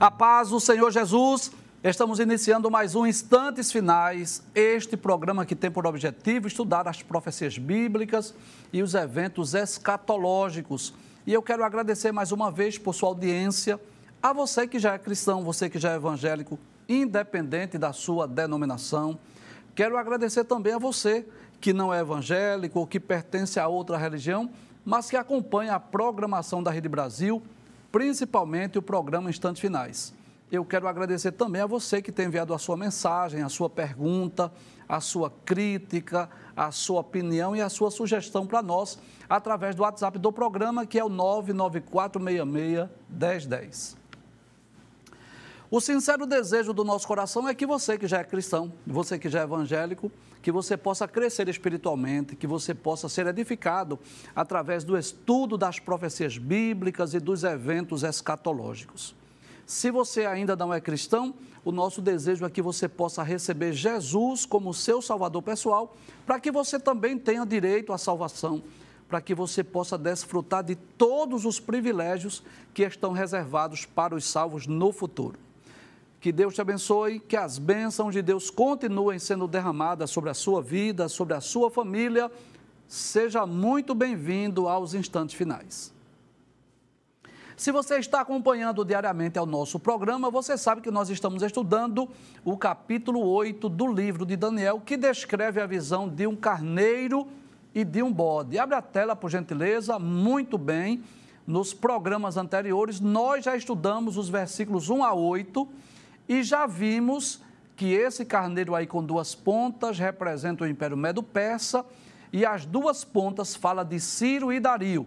A paz do Senhor Jesus, estamos iniciando mais um Instantes Finais, este programa que tem por objetivo estudar as profecias bíblicas e os eventos escatológicos. E eu quero agradecer mais uma vez por sua audiência, a você que já é cristão, você que já é evangélico, independente da sua denominação. Quero agradecer também a você que não é evangélico ou que pertence a outra religião, mas que acompanha a programação da Rede Brasil, principalmente o programa Instantes Finais. Eu quero agradecer também a você que tem enviado a sua mensagem, a sua pergunta, a sua crítica, a sua opinião e a sua sugestão para nós, através do WhatsApp do programa, que é o 994661010. O sincero desejo do nosso coração é que você que já é cristão, você que já é evangélico, que você possa crescer espiritualmente, que você possa ser edificado através do estudo das profecias bíblicas e dos eventos escatológicos. Se você ainda não é cristão, o nosso desejo é que você possa receber Jesus como seu salvador pessoal, para que você também tenha direito à salvação, para que você possa desfrutar de todos os privilégios que estão reservados para os salvos no futuro. Que Deus te abençoe, que as bênçãos de Deus continuem sendo derramadas sobre a sua vida, sobre a sua família. Seja muito bem-vindo aos Instantes Finais. Se você está acompanhando diariamente ao nosso programa, você sabe que nós estamos estudando o capítulo 8 do livro de Daniel, que descreve a visão de um carneiro e de um bode. Abre a tela, por gentileza. Muito bem. Nos programas anteriores, nós já estudamos os versículos 1 a 8, e já vimos que esse carneiro aí com duas pontas representa o Império Medo-Persa e as duas pontas fala de Ciro e Dario.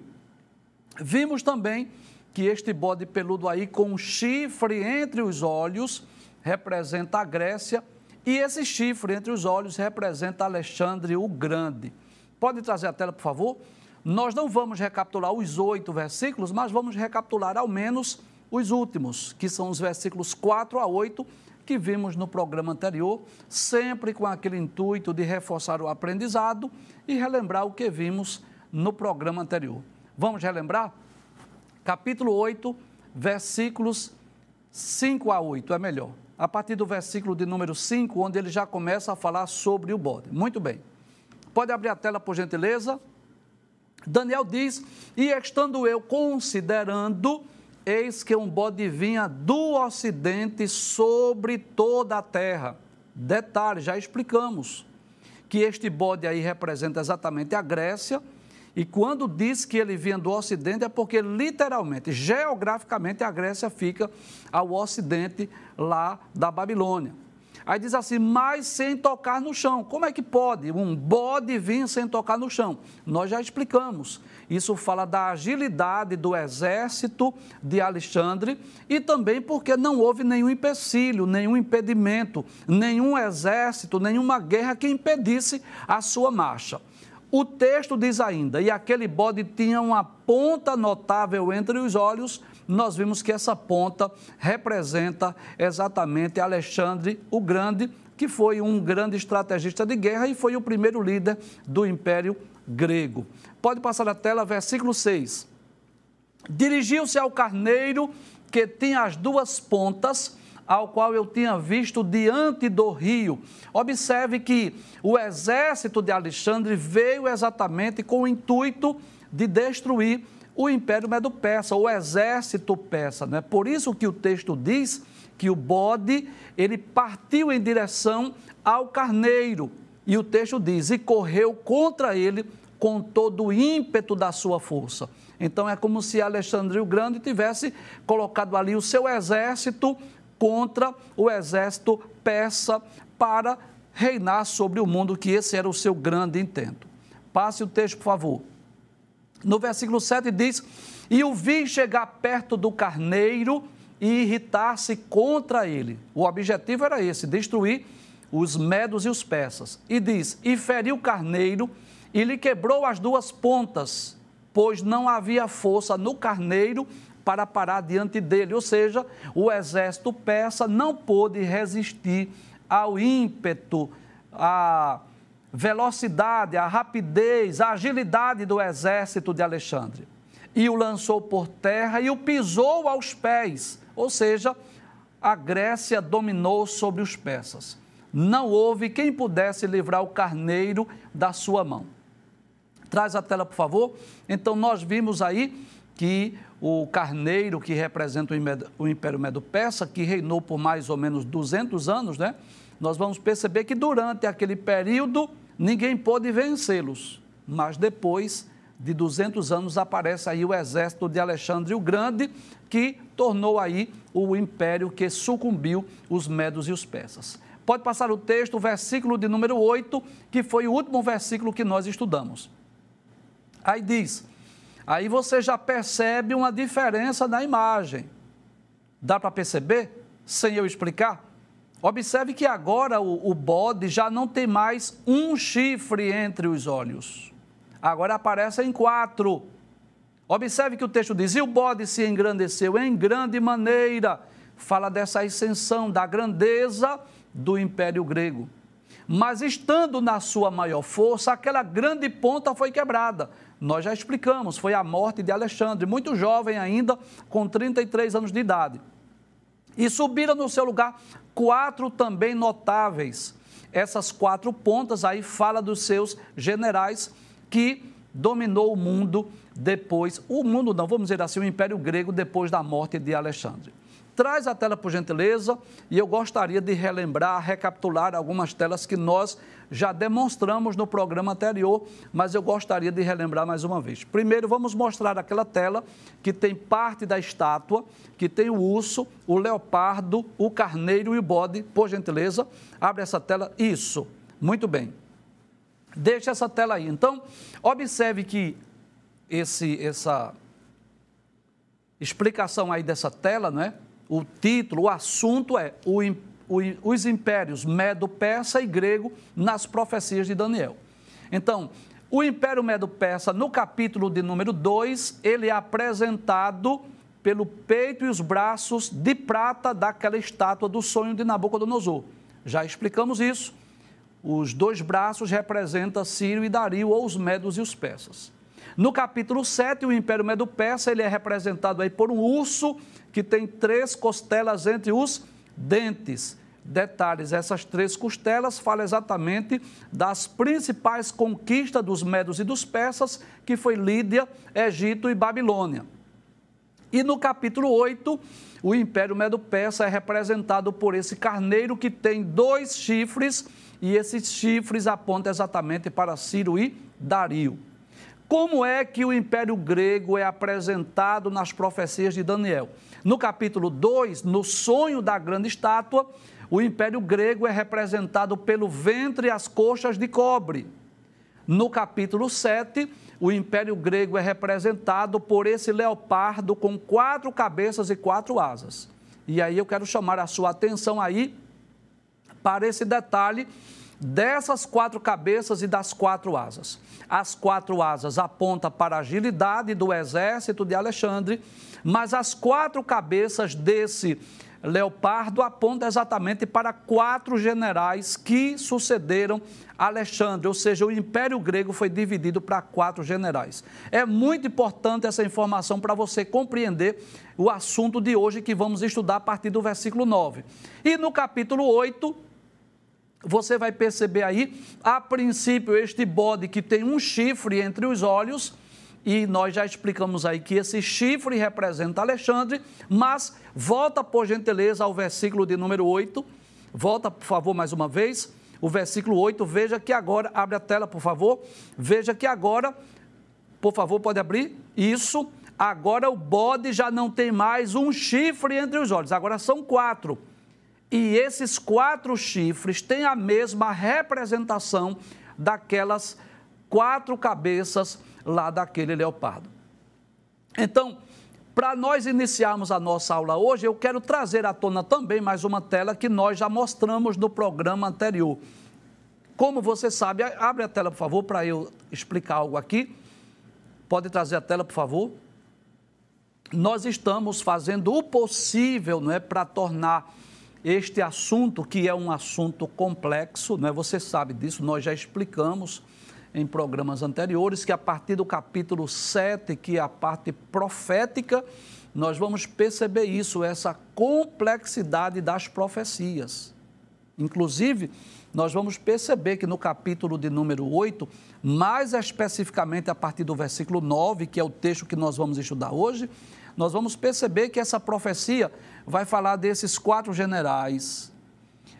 Vimos também que este bode peludo aí com um chifre entre os olhos representa a Grécia e esse chifre entre os olhos representa Alexandre o Grande. Pode trazer a tela, por favor? Nós não vamos recapitular os 8 versículos, mas vamos recapitular ao menos os últimos, que são os versículos 4 a 8, que vimos no programa anterior, sempre com aquele intuito de reforçar o aprendizado e relembrar o que vimos no programa anterior. Vamos relembrar? Capítulo 8, versículos 5 a 8, é melhor. A partir do versículo de número 5, onde ele já começa a falar sobre o bode. Muito bem. Pode abrir a tela, por gentileza? Daniel diz, e estando eu considerando, eis que um bode vinha do ocidente sobre toda a terra. Detalhe, já explicamos que este bode aí representa exatamente a Grécia, e quando diz que ele vinha do ocidente é porque literalmente, geograficamente, a Grécia fica ao ocidente lá da Babilônia. Aí diz assim, mas sem tocar no chão. Como é que pode um bode vir sem tocar no chão? Nós já explicamos. Isso fala da agilidade do exército de Alexandre e também porque não houve nenhum empecilho, nenhum impedimento, nenhum exército, nenhuma guerra que impedisse a sua marcha. O texto diz ainda, e aquele bode tinha uma ponta notável entre os olhos. Nós vimos que essa ponta representa exatamente Alexandre o Grande, que foi um grande estrategista de guerra e foi o primeiro líder do Império Grego. Pode passar a tela, versículo 6. Dirigiu-se ao carneiro que tinha as duas pontas, ao qual eu tinha visto diante do rio. Observe que o exército de Alexandre veio exatamente com o intuito de destruir o Império Medo-Persa, o exército persa, né? Por isso que o texto diz que o bode, ele partiu em direção ao carneiro, e o texto diz, e correu contra ele com todo o ímpeto da sua força. Então é como se Alexandre o Grande tivesse colocado ali o seu exército contra o exército persa para reinar sobre o mundo, que esse era o seu grande intento. Passe o texto, por favor. No versículo 7 diz, e o vi chegar perto do carneiro e irritar-se contra ele. O objetivo era esse, destruir os medos e os persas. E diz, e feriu o carneiro e lhe quebrou as duas pontas, pois não havia força no carneiro para parar diante dele. Ou seja, o exército persa não pôde resistir ao ímpeto, à velocidade, à rapidez, à agilidade do exército de Alexandre. E o lançou por terra e o pisou aos pés. Ou seja, a Grécia dominou sobre os persas. Não houve quem pudesse livrar o carneiro da sua mão. Traz a tela, por favor. Então, nós vimos aí que o carneiro, que representa o Império Medo-Persa, que reinou por mais ou menos 200 anos, né? Nós vamos perceber que durante aquele período, ninguém pôde vencê-los. Mas depois de 200 anos, aparece aí o exército de Alexandre o Grande, que tornou aí o império que sucumbiu os medos e os persas. Pode passar o texto, o versículo de número 8, que foi o último versículo que nós estudamos. Aí diz, aí você já percebe uma diferença na imagem. Dá para perceber, sem eu explicar? Observe que agora o bode já não tem mais um chifre entre os olhos. Agora aparecem 4. Observe que o texto diz, e o bode se engrandeceu em grande maneira. Fala dessa ascensão, da grandeza do Império Grego. Mas estando na sua maior força, aquela grande ponta foi quebrada. Nós já explicamos, foi a morte de Alexandre, muito jovem ainda, com 33 anos de idade. E subiram no seu lugar 4 também notáveis. Essas 4 pontas aí fala dos seus generais que dominou o mundo depois, o mundo não, vamos dizer assim, o Império Grego depois da morte de Alexandre. Traz a tela, por gentileza, e eu gostaria de relembrar, recapitular algumas telas que nós já demonstramos no programa anterior, mas eu gostaria de relembrar mais uma vez. Primeiro, vamos mostrar aquela tela que tem parte da estátua, que tem o urso, o leopardo, o carneiro e o bode. Por gentileza, abre essa tela. Isso, muito bem. Deixa essa tela aí. Então, observe que essa explicação aí dessa tela, não é? O título, o assunto é os impérios Medo-Persa e Grego nas profecias de Daniel. Então, o Império Medo-Persa, no capítulo de número 2, ele é apresentado pelo peito e os braços de prata daquela estátua do sonho de Nabucodonosor. Já explicamos isso. Os 2 braços representam Ciro e Dario, ou os medos e os persas. No capítulo 7, o Império Medo-Persa, ele é representado aí por um urso que tem 3 costelas entre os dentes. Detalhes, essas 3 costelas falam exatamente das principais conquistas dos medos e dos persas, que foi Lídia, Egito e Babilônia. E no capítulo 8, o Império Medo-Persa é representado por esse carneiro que tem 2 chifres, e esses chifres apontam exatamente para Ciro e Dario. Como é que o Império Grego é apresentado nas profecias de Daniel? No capítulo 2, no sonho da grande estátua, o Império Grego é representado pelo ventre e as coxas de cobre. No capítulo 7, o Império Grego é representado por esse leopardo com 4 cabeças e 4 asas. E aí eu quero chamar a sua atenção aí para esse detalhe dessas 4 cabeças e das 4 asas. As 4 asas apontam para a agilidade do exército de Alexandre, mas as 4 cabeças desse leopardo apontam exatamente para 4 generais que sucederam Alexandre, ou seja, o Império Grego foi dividido para 4 generais. É muito importante essa informação para você compreender o assunto de hoje que vamos estudar a partir do versículo 9. E no capítulo 8, você vai perceber aí, a princípio, este bode que tem um chifre entre os olhos, e nós já explicamos aí que esse chifre representa Alexandre, mas volta, por gentileza, ao versículo de número 8, volta, por favor, mais uma vez, o versículo 8, veja que agora, abre a tela, por favor, veja que agora, por favor, pode abrir, isso, agora o bode já não tem mais um chifre entre os olhos, agora são 4. E esses 4 chifres têm a mesma representação daquelas 4 cabeças lá daquele leopardo. Então, para nós iniciarmos a nossa aula hoje, eu quero trazer à tona também mais uma tela que nós já mostramos no programa anterior. Como você sabe, abre a tela, por favor, para eu explicar algo aqui. Pode trazer a tela, por favor. Nós estamos fazendo o possível, não é, para tornar este assunto, que é um assunto complexo, não é? Você sabe disso, nós já explicamos em programas anteriores que a partir do capítulo 7, que é a parte profética, nós vamos perceber isso, essa complexidade das profecias. Inclusive, nós vamos perceber que no capítulo de número 8, mais especificamente a partir do versículo 9, que é o texto que nós vamos estudar hoje, nós vamos perceber que essa profecia vai falar desses 4 generais.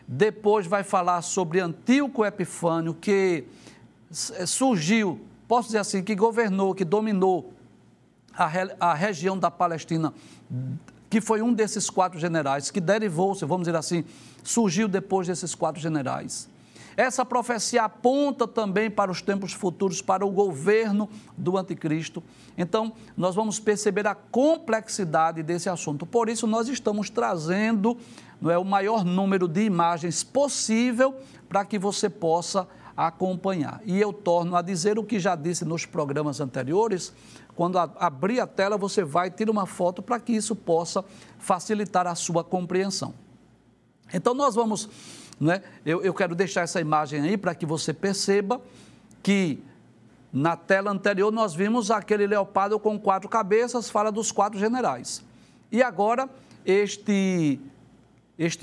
Depois vai falar sobre Antíoco Epifânio, que surgiu, posso dizer assim, que governou, que dominou a região da Palestina, que foi um desses 4 generais, que derivou-se, vamos dizer assim, surgiu depois desses 4 generais. Essa profecia aponta também para os tempos futuros, para o governo do anticristo. Então, nós vamos perceber a complexidade desse assunto. Por isso, nós estamos trazendo, não é, o maior número de imagens possível para que você possa acompanhar. E eu torno a dizer o que já disse nos programas anteriores: quando abrir a tela, você vai tirar uma foto para que isso possa facilitar a sua compreensão. Então, nós vamos, né, eu quero deixar essa imagem aí para que você perceba que na tela anterior nós vimos aquele leopardo com 4 cabeças, fala dos 4 generais. E agora, este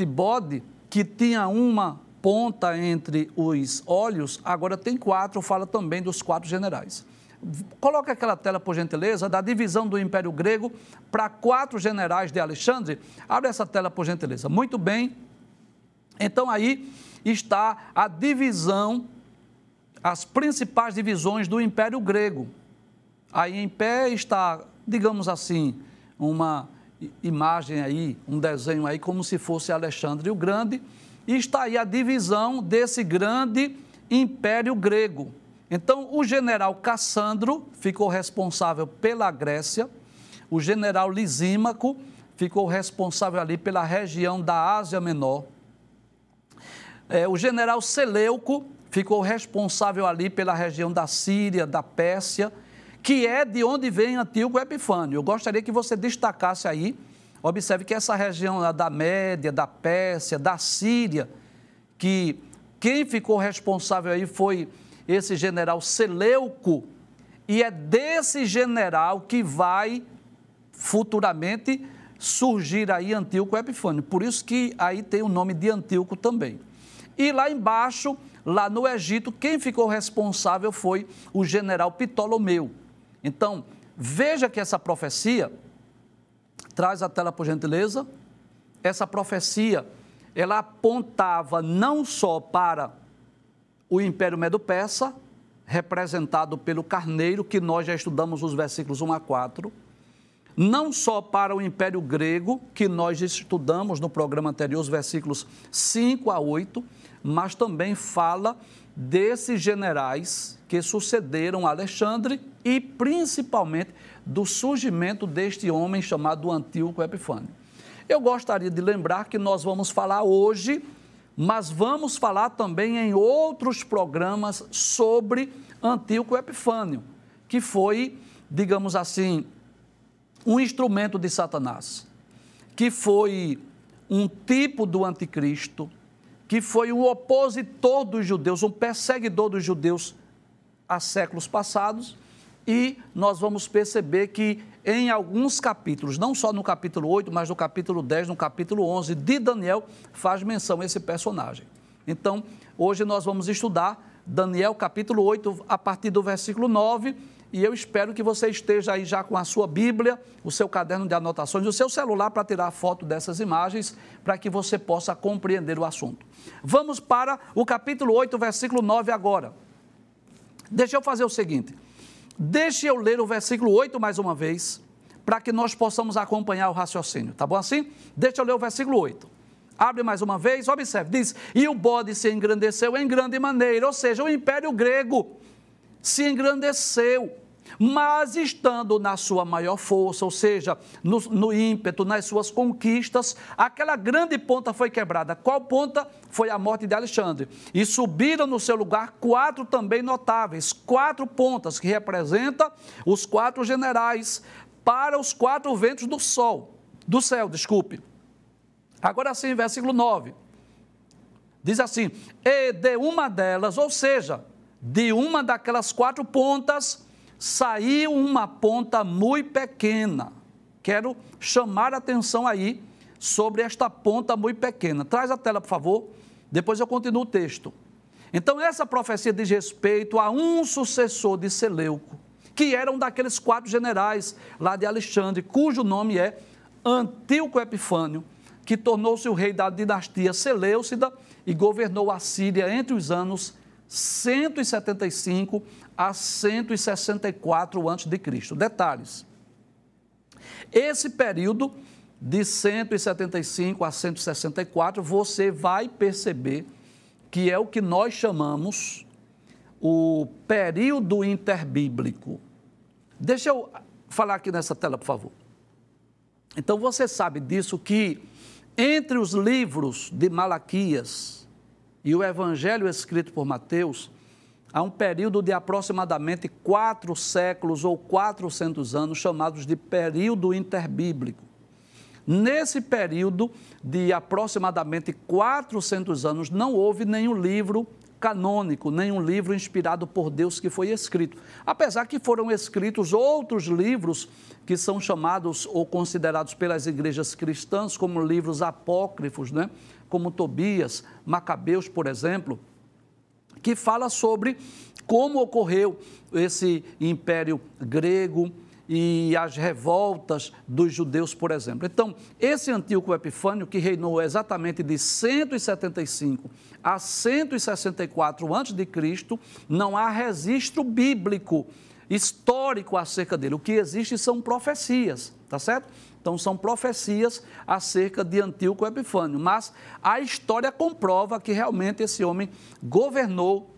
bode que tinha uma ponta entre os olhos, agora tem 4, fala também dos 4 generais. Coloca aquela tela, por gentileza, da divisão do Império Grego para 4 generais de Alexandre. Abre essa tela, por gentileza. Muito bem. Então, aí está a divisão, as principais divisões do Império Grego. Aí em pé está, digamos assim, uma imagem aí, um desenho aí, como se fosse Alexandre o Grande, e está aí a divisão desse grande Império Grego. Então, o general Cassandro ficou responsável pela Grécia, o general Lisímaco ficou responsável ali pela região da Ásia Menor, o general Seleuco ficou responsável ali pela região da Síria, da Pérsia, que é de onde vem Antíoco Epifânio. Eu gostaria que você destacasse aí, observe que essa região da Média, da Pérsia, da Síria, que quem ficou responsável aí foi esse general Seleuco, e é desse general que vai futuramente surgir aí Antíoco Epifânio. Por isso que aí tem o nome de Antíoco também. E lá embaixo, lá no Egito, quem ficou responsável foi o general Ptolomeu. Então, veja que essa profecia, traz a tela por gentileza, essa profecia, ela apontava não só para o Império Medo-Persa, representado pelo carneiro, que nós já estudamos os versículos 1 a 4, não só para o Império Grego, que nós estudamos no programa anterior, os versículos 5 a 8, mas também fala desses generais que sucederam a Alexandre e principalmente do surgimento deste homem chamado Antíoco Epifânio. Eu gostaria de lembrar que nós vamos falar hoje, mas vamos falar também em outros programas sobre Antíoco Epifânio, que foi, digamos assim, um instrumento de Satanás, que foi um tipo do anticristo, que foi um opositor dos judeus, um perseguidor dos judeus há séculos passados, e nós vamos perceber que em alguns capítulos, não só no capítulo 8, mas no capítulo 10, no capítulo 11 de Daniel, faz menção a esse personagem. Então, hoje nós vamos estudar Daniel capítulo 8, a partir do versículo 9, e eu espero que você esteja aí já com a sua Bíblia, o seu caderno de anotações, o seu celular para tirar foto dessas imagens, para que você possa compreender o assunto. Vamos para o capítulo 8, versículo 9 agora. Deixa eu fazer o seguinte, deixe eu ler o versículo 8 mais uma vez, para que nós possamos acompanhar o raciocínio, tá bom assim? Deixa eu ler o versículo 8. Abre mais uma vez, observe, diz, e o bode se engrandeceu em grande maneira, ou seja, o Império Grego se engrandeceu, mas estando na sua maior força, ou seja, no ímpeto, nas suas conquistas, aquela grande ponta foi quebrada. Qual ponta? Foi a morte de Alexandre. E subiram no seu lugar 4 também notáveis, 4 pontas, que representam os 4 generais, para os 4 ventos do céu. Agora sim, versículo 9, diz assim, e de uma delas, ou seja, de uma daquelas 4 pontas, saiu uma ponta muito pequena. quero chamar a atenção aí sobre esta ponta muito pequena. Traz a tela, por favor, depois eu continuo o texto. Então, essa profecia diz respeito a um sucessor de Seleuco, que era um daqueles 4 generais lá de Alexandre, cujo nome é Antíoco Epifânio, que tornou-se o rei da dinastia Seleucida e governou a Síria entre os anos 175 a 164 a.C. Detalhes. Esse período de 175 a 164, você vai perceber que é o que nós chamamos o período interbíblico. Deixa eu falar aqui nessa tela, por favor. Então, você sabe disso que entre os livros de Malaquias e o evangelho escrito por Mateus, há um período de aproximadamente 4 séculos ou 400 anos, chamados de período interbíblico. Nesse período de aproximadamente 400 anos, não houve nenhum livro canônico, nenhum livro inspirado por Deus que foi escrito. Apesar que foram escritos outros livros que são chamados ou considerados pelas igrejas cristãs como livros apócrifos, né? Como Tobias, Macabeus, por exemplo, que fala sobre como ocorreu esse império grego e as revoltas dos judeus, por exemplo. Então, esse Antíoco Epifânio, que reinou exatamente de 175 a 164 a.C., não há registro bíblico histórico acerca dele. O que existe são profecias, tá certo? Então, são profecias acerca de Antíoco Epifânio, mas a história comprova que realmente esse homem governou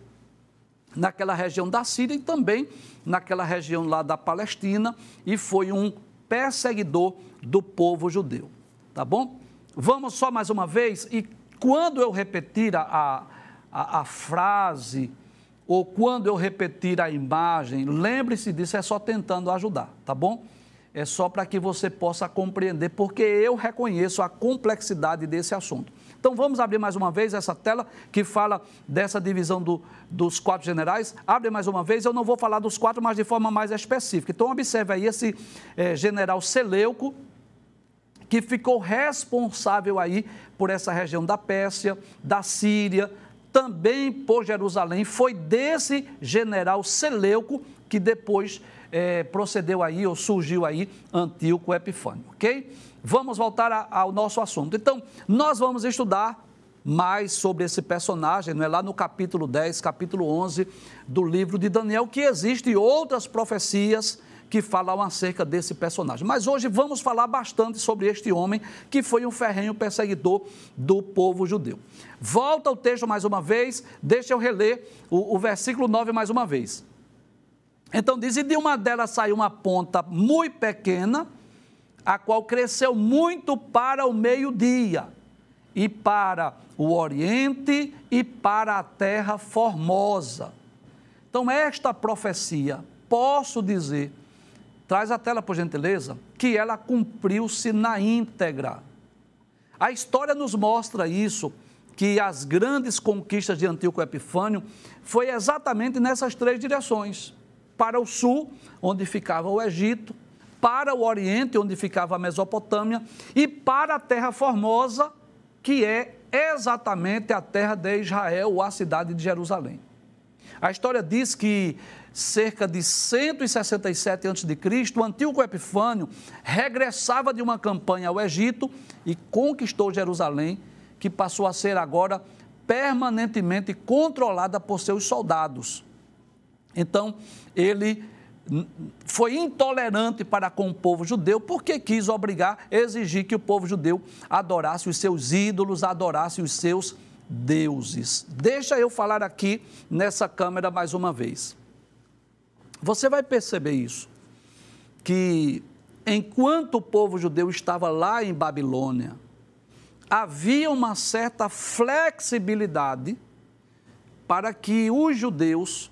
naquela região da Síria e também naquela região lá da Palestina e foi um perseguidor do povo judeu, tá bom? Vamos só mais uma vez e quando eu repetir a frase ou quando eu repetir a imagem, lembre-se disso, é só tentando ajudar, tá bom? É só para que você possa compreender, porque eu reconheço a complexidade desse assunto. Então, vamos abrir mais uma vez essa tela que fala dessa divisão dos 4 generais. Abre mais uma vez, eu não vou falar dos 4, mas de forma mais específica. Então, observe aí esse general Seleuco, que ficou responsável aí por essa região da Pérsia, da Síria, também por Jerusalém. Foi desse general Seleuco que depois procedeu aí, ou surgiu aí, Antíoco Epifânio, ok? Vamos voltar ao nosso assunto. Então, nós vamos estudar mais sobre esse personagem, não é? Lá no capítulo 10, capítulo 11 do livro de Daniel, que existem outras profecias que falam acerca desse personagem. Mas hoje vamos falar bastante sobre este homem que foi um ferrenho perseguidor do povo judeu. Volta o texto mais uma vez, deixa eu reler o versículo 9 mais uma vez. Então diz, e de uma delas saiu uma ponta muito pequena, a qual cresceu muito para o meio-dia, e para o oriente, e para a terra formosa. Então, esta profecia, posso dizer, traz a tela, por gentileza, que ela cumpriu-se na íntegra. A história nos mostra isso, que as grandes conquistas de Antíoco Epifânio foi exatamente nessas 3 direções. Para o sul, onde ficava o Egito, para o oriente, onde ficava a Mesopotâmia, e para a terra formosa, que é exatamente a terra de Israel, ou a cidade de Jerusalém. A história diz que cerca de 167 a.C., Antíoco Epifânio regressava de uma campanha ao Egito e conquistou Jerusalém, que passou a ser agora permanentemente controlada por seus soldados. Então, ele foi intolerante para com o povo judeu, porque quis exigir que o povo judeu adorasse os seus ídolos, adorasse os seus deuses. Deixa eu falar aqui nessa câmera mais uma vez. Você vai perceber isso, que enquanto o povo judeu estava lá em Babilônia, havia uma certa flexibilidade para que os judeus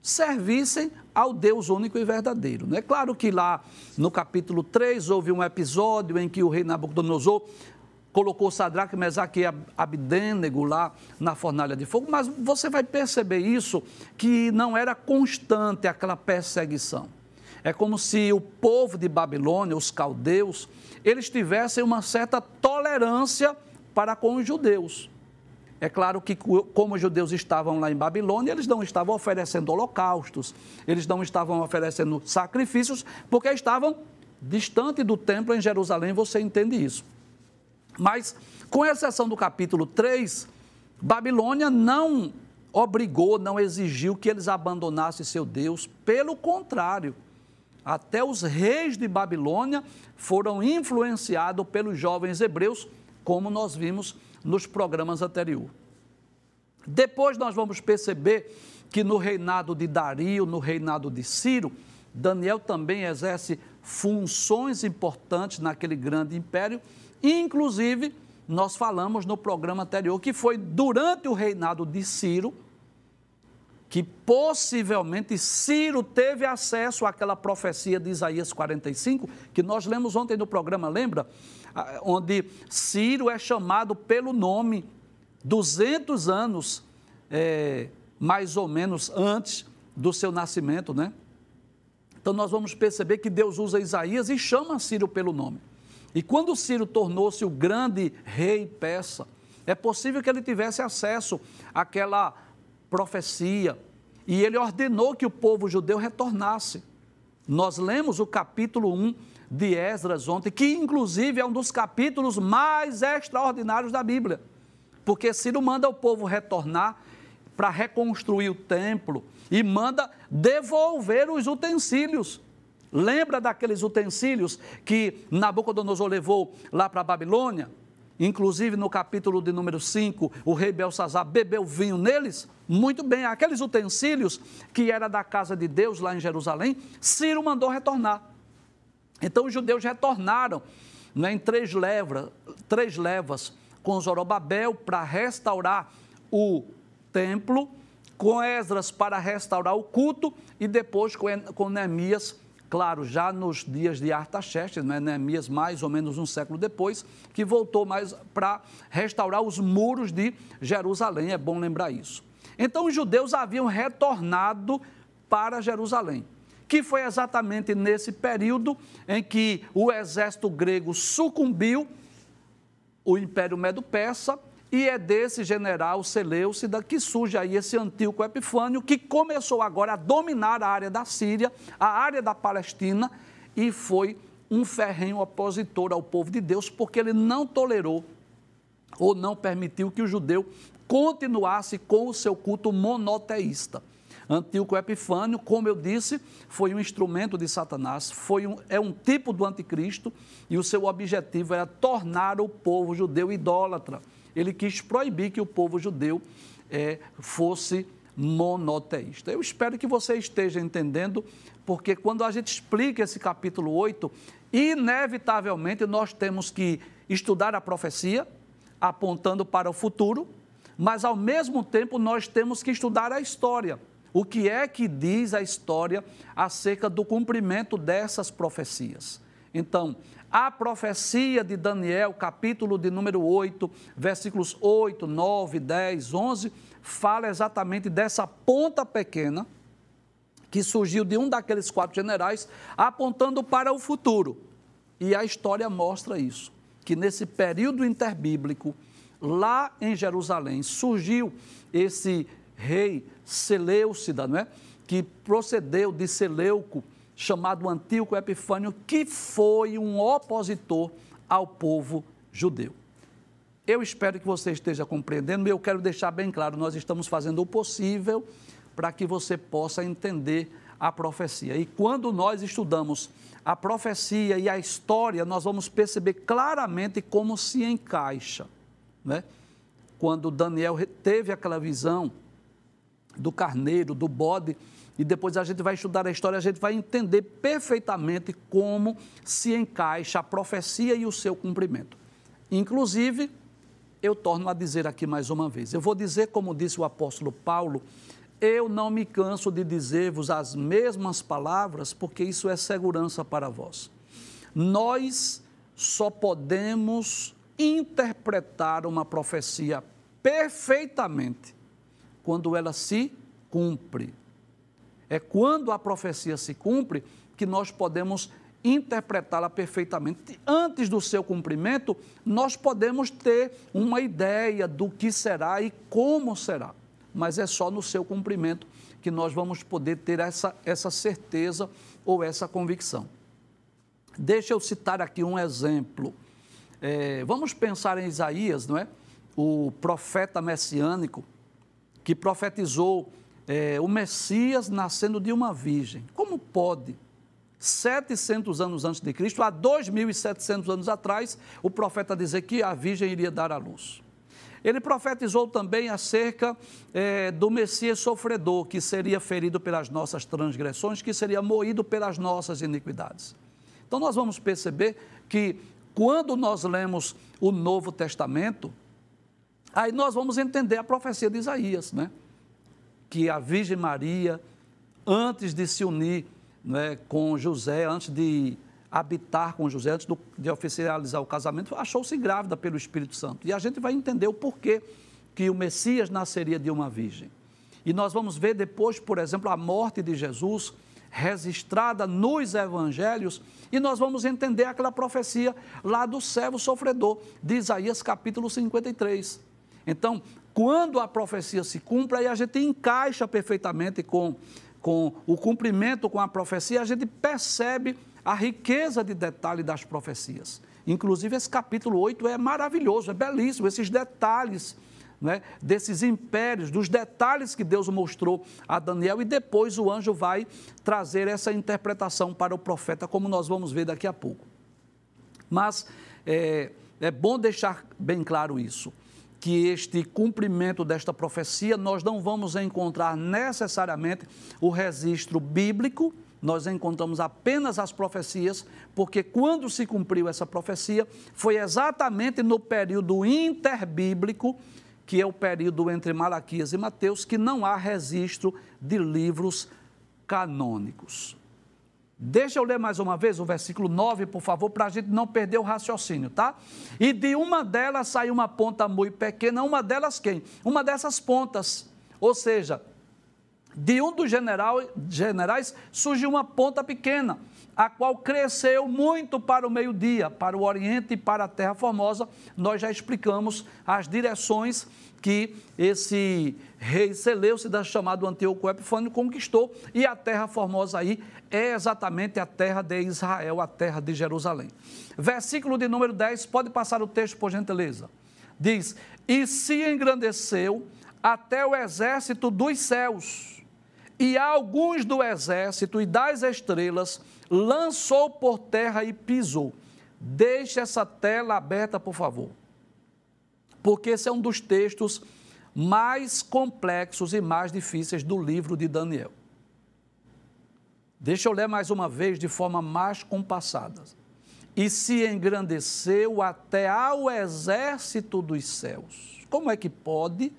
servissem ao Deus único e verdadeiro. É claro que lá no capítulo 3 houve um episódio em que o rei Nabucodonosor colocou Sadraque, Mesaque e Abdênego lá na fornalha de fogo, mas você vai perceber isso, que não era constante aquela perseguição. É como se o povo de Babilônia, os caldeus, eles tivessem uma certa tolerância para com os judeus. É claro que, como os judeus estavam lá em Babilônia, eles não estavam oferecendo holocaustos, eles não estavam oferecendo sacrifícios, porque estavam distante do templo em Jerusalém, você entende isso. Mas, com exceção do capítulo 3, Babilônia não obrigou, não exigiu que eles abandonassem seu Deus, pelo contrário, até os reis de Babilônia foram influenciados pelos jovens hebreus, como nós vimos nos programas anteriores. Depois nós vamos perceber que no reinado de Dario, no reinado de Ciro, Daniel também exerce funções importantes naquele grande império, inclusive nós falamos no programa anterior que foi durante o reinado de Ciro que possivelmente Ciro teve acesso àquela profecia de Isaías 45, que nós lemos ontem no programa, lembra? Onde Ciro é chamado pelo nome 200 anos, mais ou menos, antes do seu nascimento, né? Então, nós vamos perceber que Deus usa Isaías e chama Ciro pelo nome. E quando Ciro tornou-se o grande rei persa, é possível que ele tivesse acesso àquela profecia e ele ordenou que o povo judeu retornasse. Nós lemos o capítulo 1 de Esdras ontem, que inclusive é um dos capítulos mais extraordinários da Bíblia, porque Ciro manda o povo retornar para reconstruir o templo e manda devolver os utensílios. Lembra daqueles utensílios que Nabucodonosor levou lá para a Babilônia? Inclusive no capítulo de número 5, o rei Belsazar bebeu vinho neles? Muito bem, aqueles utensílios que era da casa de Deus lá em Jerusalém, Ciro mandou retornar. Então os judeus retornaram, né, em três levas com Zorobabel para restaurar o templo, com Esdras para restaurar o culto e depois com Neemias, claro, já nos dias de Artaxerxes, né, Neemias mais ou menos um século depois, que voltou mais para restaurar os muros de Jerusalém, é bom lembrar isso. Então os judeus haviam retornado para Jerusalém, que foi exatamente nesse período em que o exército grego sucumbiu, o Império Medo-Persa, e é desse general Seleucida que surge aí esse Antíoco Epifânio, que começou agora a dominar a área da Síria, a área da Palestina, e foi um ferrenho opositor ao povo de Deus, porque ele não tolerou ou não permitiu que o judeu continuasse com o seu culto monoteísta. Antíoco Epifânio, como eu disse, foi um instrumento de Satanás, é um tipo do anticristo, e o seu objetivo era tornar o povo judeu idólatra. Ele quis proibir que o povo judeu fosse monoteísta. Eu espero que você esteja entendendo, porque quando a gente explica esse capítulo 8, inevitavelmente nós temos que estudar a profecia, apontando para o futuro, mas ao mesmo tempo nós temos que estudar a história. O que é que diz a história acerca do cumprimento dessas profecias? Então, a profecia de Daniel, capítulo de número 8, versículos 8, 9, 10, 11, fala exatamente dessa ponta pequena que surgiu de um daqueles 4 generais, apontando para o futuro. E a história mostra isso, que nesse período interbíblico, lá em Jerusalém, surgiu esse rei Seleucida, não é? Que procedeu de Seleuco, chamado Antíoco Epifânio, que foi um opositor ao povo judeu. Eu espero que você esteja compreendendo, e eu quero deixar bem claro, nós estamos fazendo o possível para que você possa entender a profecia. E quando nós estudamos a profecia e a história, nós vamos perceber claramente como se encaixa, né? Quando Daniel teve aquela visão do carneiro, do bode, e depois a gente vai estudar a história, a gente vai entender perfeitamente como se encaixa a profecia e o seu cumprimento. Inclusive, eu torno a dizer aqui mais uma vez, eu vou dizer como disse o apóstolo Paulo, eu não me canso de dizer-vos as mesmas palavras, porque isso é segurança para vós. Nós só podemos interpretar uma profecia perfeitamente quando ela se cumpre. É quando a profecia se cumpre que nós podemos interpretá-la perfeitamente. Antes do seu cumprimento, nós podemos ter uma ideia do que será e como será, mas é só no seu cumprimento que nós vamos poder ter essa certeza ou essa convicção. Deixa eu citar aqui um exemplo. Vamos pensar em Isaías, não é? O profeta messiânico que profetizou o Messias nascendo de uma virgem. Como pode? 700 anos antes de Cristo, há 2.700 anos atrás, o profeta dizer que a virgem iria dar à luz. Ele profetizou também acerca do Messias sofredor, que seria ferido pelas nossas transgressões, que seria moído pelas nossas iniquidades. Então, nós vamos perceber que, quando nós lemos o Novo Testamento, aí nós vamos entender a profecia de Isaías, né? Que a Virgem Maria, antes de se unir, né, com José, antes de habitar com José, antes de oficializar o casamento, achou-se grávida pelo Espírito Santo. E a gente vai entender o porquê que o Messias nasceria de uma virgem. E nós vamos ver depois, por exemplo, a morte de Jesus registrada nos evangelhos, e nós vamos entender aquela profecia lá do servo sofredor, de Isaías capítulo 53. Então, quando a profecia se cumpre, aí a gente encaixa perfeitamente com o cumprimento com a profecia, a gente percebe a riqueza de detalhe das profecias. Inclusive, esse capítulo 8 é maravilhoso, é belíssimo, esses detalhes, né, desses impérios, dos detalhes que Deus mostrou a Daniel, e depois o anjo vai trazer essa interpretação para o profeta, como nós vamos ver daqui a pouco. Mas é bom deixar bem claro isso, que este cumprimento desta profecia, nós não vamos encontrar necessariamente o registro bíblico, nós encontramos apenas as profecias, porque quando se cumpriu essa profecia, foi exatamente no período interbíblico, que é o período entre Malaquias e Mateus, que não há registro de livros canônicos. Deixa eu ler mais uma vez o versículo 9, por favor, para a gente não perder o raciocínio, tá? E de uma delas saiu uma ponta muito pequena, uma delas quem? Uma dessas pontas, ou seja, de um dos generais surgiu uma ponta pequena, a qual cresceu muito para o meio-dia, para o oriente e para a Terra Formosa. Nós já explicamos as direções que esse rei Seleucida, chamado Antíoco Epifânio, conquistou, e a Terra Formosa aí é exatamente a terra de Israel, a terra de Jerusalém. Versículo de número 10, pode passar o texto, por gentileza. Diz: e se engrandeceu até o exército dos céus, e alguns do exército e das estrelas lançou por terra e pisou. Deixe essa tela aberta, por favor, porque esse é um dos textos mais complexos e mais difíceis do livro de Daniel. Deixa eu ler mais uma vez de forma mais compassada. E se engrandeceu até ao exército dos céus. Como é que pode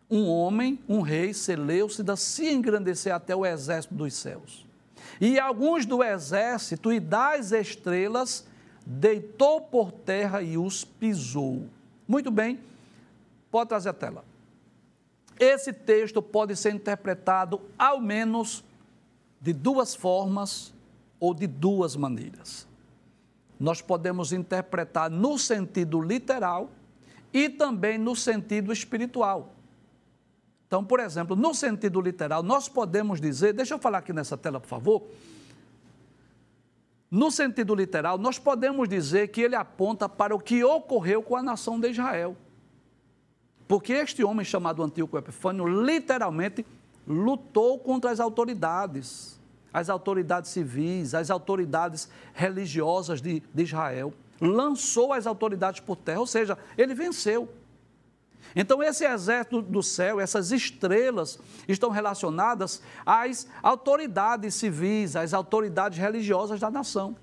um homem, um rei, Seleucida, se engrandecer até o exército dos céus? E alguns do exército e das estrelas deitou por terra e os pisou. Muito bem, pode trazer a tela. Esse texto pode ser interpretado ao menos de duas formas ou de duas maneiras. Nós podemos interpretar no sentido literal e também no sentido espiritual. Então, por exemplo, no sentido literal, nós podemos dizer, deixa eu falar aqui nessa tela, por favor. No sentido literal, nós podemos dizer que ele aponta para o que ocorreu com a nação de Israel. Porque este homem chamado Antíoco Epifânio, literalmente, lutou contra as autoridades civis, as autoridades religiosas de Israel, lançou as autoridades por terra, ou seja, ele venceu. Então, esse exército do céu, essas estrelas, estão relacionadas às autoridades civis, às autoridades religiosas da nação.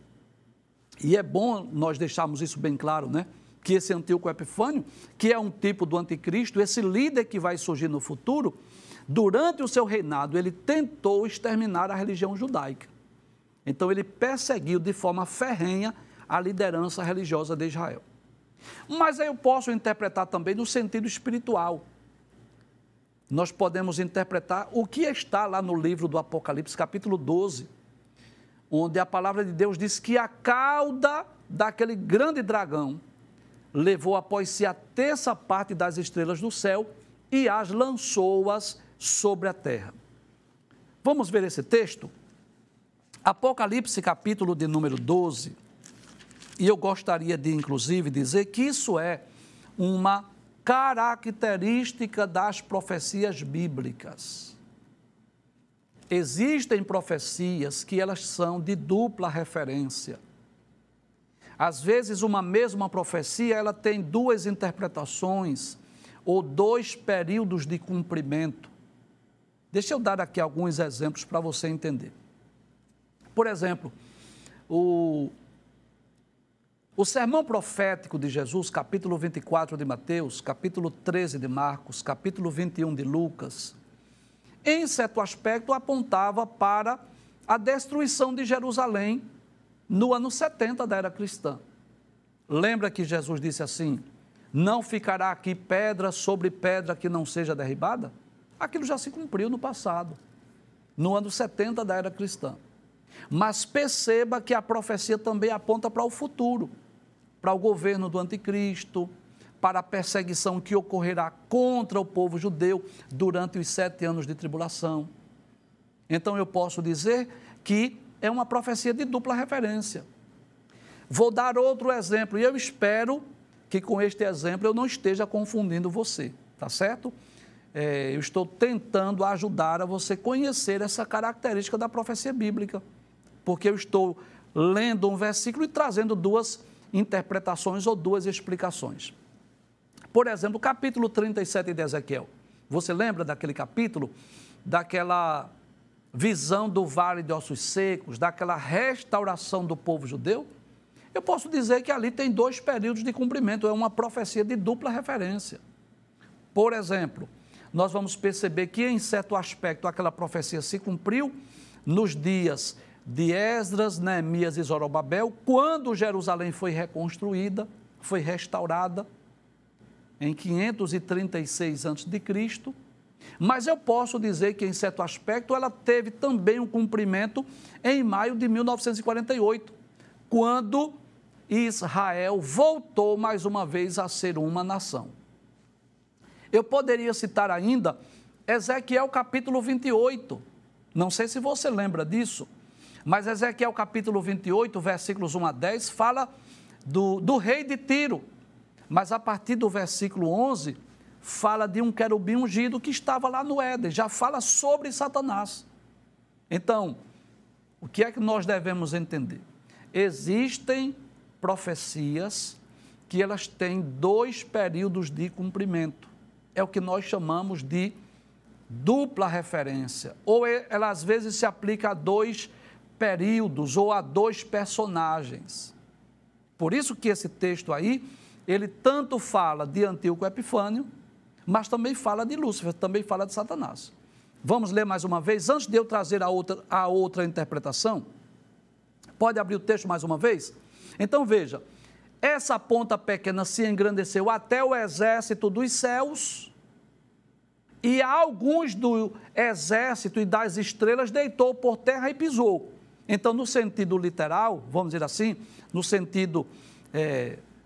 E é bom nós deixarmos isso bem claro, né? Que esse Antíoco Epifânio, que é um tipo do anticristo, esse líder que vai surgir no futuro, durante o seu reinado, ele tentou exterminar a religião judaica. Então, ele perseguiu de forma ferrenha a liderança religiosa de Israel. Mas aí eu posso interpretar também no sentido espiritual. Nós podemos interpretar o que está lá no livro do Apocalipse, capítulo 12, onde a palavra de Deus diz que a cauda daquele grande dragão levou após si a terça parte das estrelas do céu e as lançou-as sobre a terra. Vamos ver esse texto? Apocalipse, capítulo de número 12, e eu gostaria de, inclusive, dizer que isso é uma característica das profecias bíblicas. Existem profecias que elas são de dupla referência. Às vezes, uma mesma profecia, ela tem duas interpretações ou dois períodos de cumprimento. Deixa eu dar aqui alguns exemplos para você entender. Por exemplo, o sermão profético de Jesus, capítulo 24 de Mateus, capítulo 13 de Marcos, capítulo 21 de Lucas, em certo aspecto apontava para a destruição de Jerusalém no ano 70 da era cristã. Lembra que Jesus disse assim: não ficará aqui pedra sobre pedra que não seja derribada? Aquilo já se cumpriu no passado, no ano 70 da era cristã. Mas perceba que a profecia também aponta para o futuro, para o governo do anticristo, para a perseguição que ocorrerá contra o povo judeu durante os 7 anos de tribulação. Então eu posso dizer que é uma profecia de dupla referência. Vou dar outro exemplo, e eu espero que com este exemplo eu não esteja confundindo você, tá certo? Eu estou tentando ajudar a você conhecer essa característica da profecia bíblica, porque eu estou lendo um versículo e trazendo duas interpretações ou duas explicações. Por exemplo, o capítulo 37 de Ezequiel. Você lembra daquele capítulo? Daquela visão do vale de ossos secos, daquela restauração do povo judeu? Eu posso dizer que ali tem dois períodos de cumprimento, é uma profecia de dupla referência. Por exemplo, nós vamos perceber que em certo aspecto aquela profecia se cumpriu nos dias de Esdras, Neemias e Zorobabel, quando Jerusalém foi reconstruída, foi restaurada em 536 a.C., mas eu posso dizer que, em certo aspecto, ela teve também um cumprimento em maio de 1948, quando Israel voltou mais uma vez a ser uma nação. Eu poderia citar ainda Ezequiel capítulo 28, não sei se você lembra disso, mas Ezequiel capítulo 28, versículos 1 a 10, fala do rei de Tiro, mas a partir do versículo 11, fala de um querubim ungido que estava lá no Éden, já fala sobre Satanás. Então, o que é que nós devemos entender? Existem profecias que elas têm dois períodos de cumprimento. É o que nós chamamos de dupla referência, ou ela às vezes se aplica a dois períodos ou a dois personagens. Por isso que esse texto aí, ele tanto fala de Antíoco Epifânio, mas também fala de Lúcifer, também fala de Satanás. Vamos ler mais uma vez, antes de eu trazer a outra interpretação? Pode abrir o texto mais uma vez? Então veja, essa ponta pequena se engrandeceu até o exército dos céus, e alguns do exército e das estrelas deitou por terra e pisou. Então, no sentido literal, vamos dizer assim, no sentido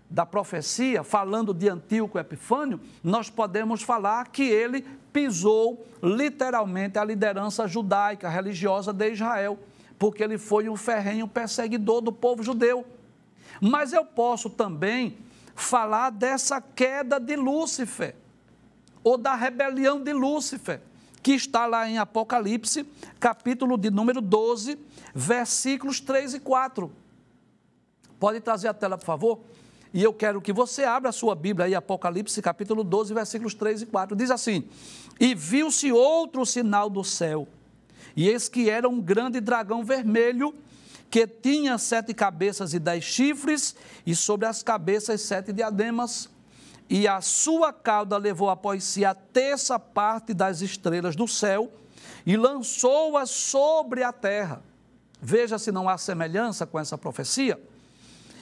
da profecia, falando de Antíoco Epifânio, nós podemos falar que ele pisou literalmente a liderança judaica, religiosa de Israel, porque ele foi um ferrenho perseguidor do povo judeu. Mas eu posso também falar dessa queda de Lúcifer, ou da rebelião de Lúcifer, que está lá em Apocalipse, capítulo de número 12, versículos 3 e 4. Pode trazer a tela, por favor? E eu quero que você abra a sua Bíblia aí, Apocalipse, capítulo 12, versículos 3 e 4. Diz assim: e viu-se outro sinal do céu, e eis que era um grande dragão vermelho, que tinha 7 cabeças e 10 chifres, e sobre as cabeças 7 diademas, e a sua cauda levou após si a terça parte das estrelas do céu, e lançou-as sobre a terra. Veja se não há semelhança com essa profecia.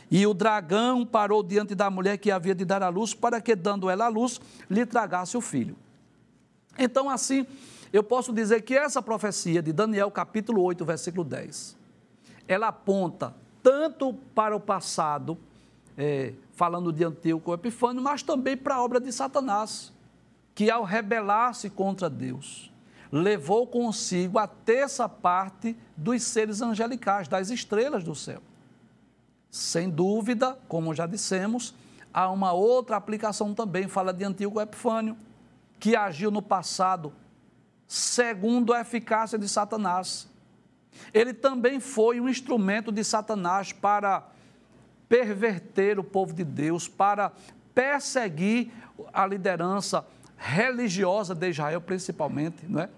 E o dragão parou diante da mulher que havia de dar à luz, para que, dando ela à luz, lhe tragasse o filho. Então, assim, eu posso dizer que essa profecia de Daniel, capítulo 8, versículo 10, ela aponta tanto para o passado, falando de Antíoco Epifânio, mas também para a obra de Satanás, que ao rebelar-se contra Deus, levou consigo a terça parte dos seres angelicais, das estrelas do céu. Sem dúvida, como já dissemos, há uma outra aplicação também, fala de Antíoco Epifânio, que agiu no passado segundo a eficácia de Satanás. Ele também foi um instrumento de Satanás para perverter o povo de Deus, para perseguir a liderança religiosa de Israel, principalmente, não é?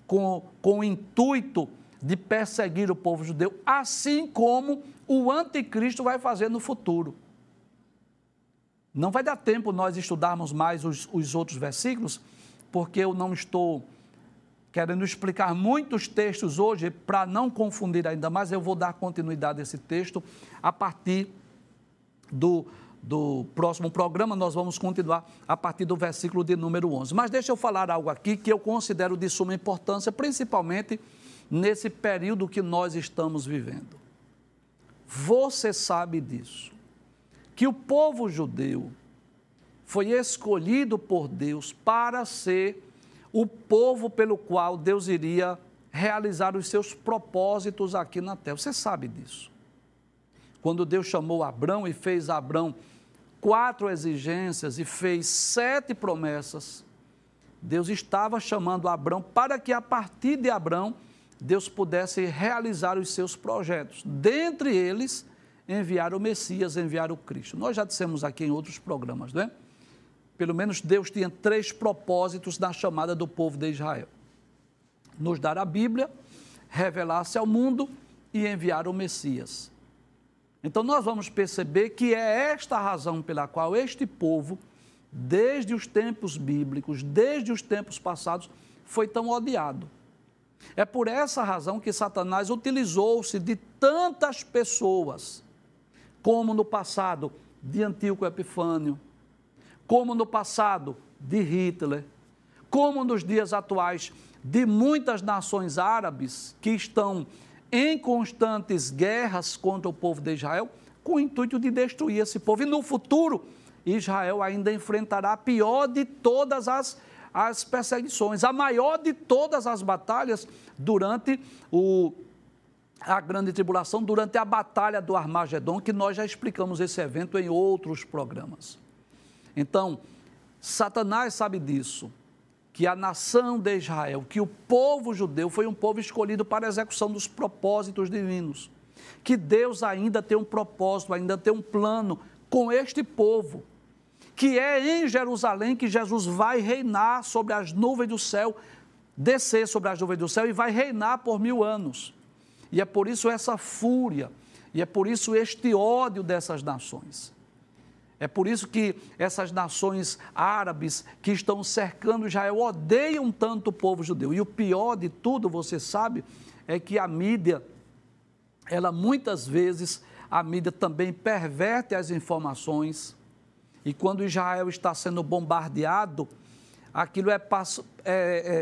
com o intuito de perseguir o povo judeu, assim como o anticristo vai fazer no futuro. Não vai dar tempo nós estudarmos mais os outros versículos, porque eu não estou querendo explicar muitos textos hoje, para não confundir ainda mais, eu vou dar continuidade a esse texto a partir do próximo programa. Nós vamos continuar a partir do versículo de número 11. Mas deixa eu falar algo aqui que eu considero de suma importância, principalmente nesse período que nós estamos vivendo. Você sabe disso, que o povo judeu foi escolhido por Deus para ser o povo pelo qual Deus iria realizar os seus propósitos aqui na terra. Você sabe disso. Quando Deus chamou Abrão e fez a Abrão 4 exigências e fez 7 promessas, Deus estava chamando Abrão para que a partir de Abrão Deus pudesse realizar os seus projetos. Dentre eles, enviar o Messias, enviar o Cristo. Nós já dissemos aqui em outros programas, não é? Pelo menos Deus tinha 3 propósitos na chamada do povo de Israel: nos dar a Bíblia, revelar-se ao mundo e enviar o Messias. Então nós vamos perceber que é esta a razão pela qual este povo, desde os tempos bíblicos, desde os tempos passados, foi tão odiado. É por essa razão que Satanás utilizou-se de tantas pessoas, como no passado de Antíoco Epifânio, como no passado de Hitler, como nos dias atuais de muitas nações árabes que estão em constantes guerras contra o povo de Israel, com o intuito de destruir esse povo. E no futuro, Israel ainda enfrentará a pior de todas as perseguições, a maior de todas as batalhas durante a grande tribulação, durante a batalha do Armagedon, que nós já explicamos esse evento em outros programas. Então, Satanás sabe disso, que a nação de Israel, que o povo judeu foi um povo escolhido para a execução dos propósitos divinos, que Deus ainda tem um propósito, ainda tem um plano com este povo, que é em Jerusalém que Jesus vai reinar sobre as nuvens do céu, descer sobre as nuvens do céu e vai reinar por 1000 anos. E é por isso essa fúria, e é por isso este ódio dessas nações. É por isso que essas nações árabes que estão cercando Israel odeiam tanto o povo judeu. E o pior de tudo, você sabe, é que a mídia, ela muitas vezes, a mídia também perverte as informações. E quando Israel está sendo bombardeado, aquilo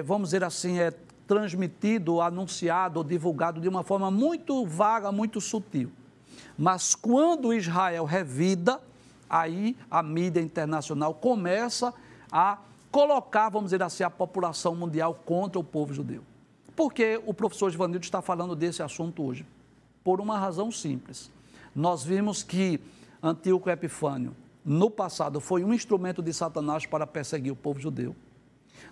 vamos dizer assim, é transmitido, anunciado, divulgado de uma forma muito vaga, muito sutil. Mas quando Israel revida, aí a mídia internacional começa a colocar, vamos dizer assim, a população mundial contra o povo judeu. Por que o professor Givanildo está falando desse assunto hoje? Por uma razão simples. Nós vimos que Antíoco Epifânio, no passado, foi um instrumento de Satanás para perseguir o povo judeu.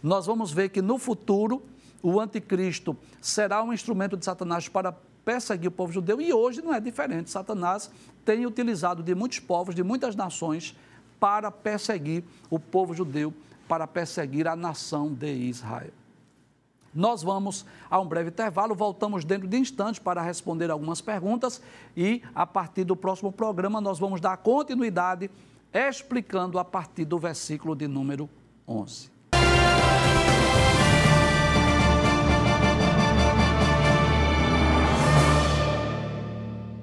Nós vamos ver que no futuro, o anticristo será um instrumento de Satanás para perseguir o povo judeu, e hoje não é diferente. Satanás tem utilizado de muitos povos, de muitas nações, para perseguir o povo judeu, para perseguir a nação de Israel. Nós vamos a um breve intervalo, voltamos dentro de instantes para responder algumas perguntas e, a partir do próximo programa, nós vamos dar continuidade explicando a partir do versículo de número 11.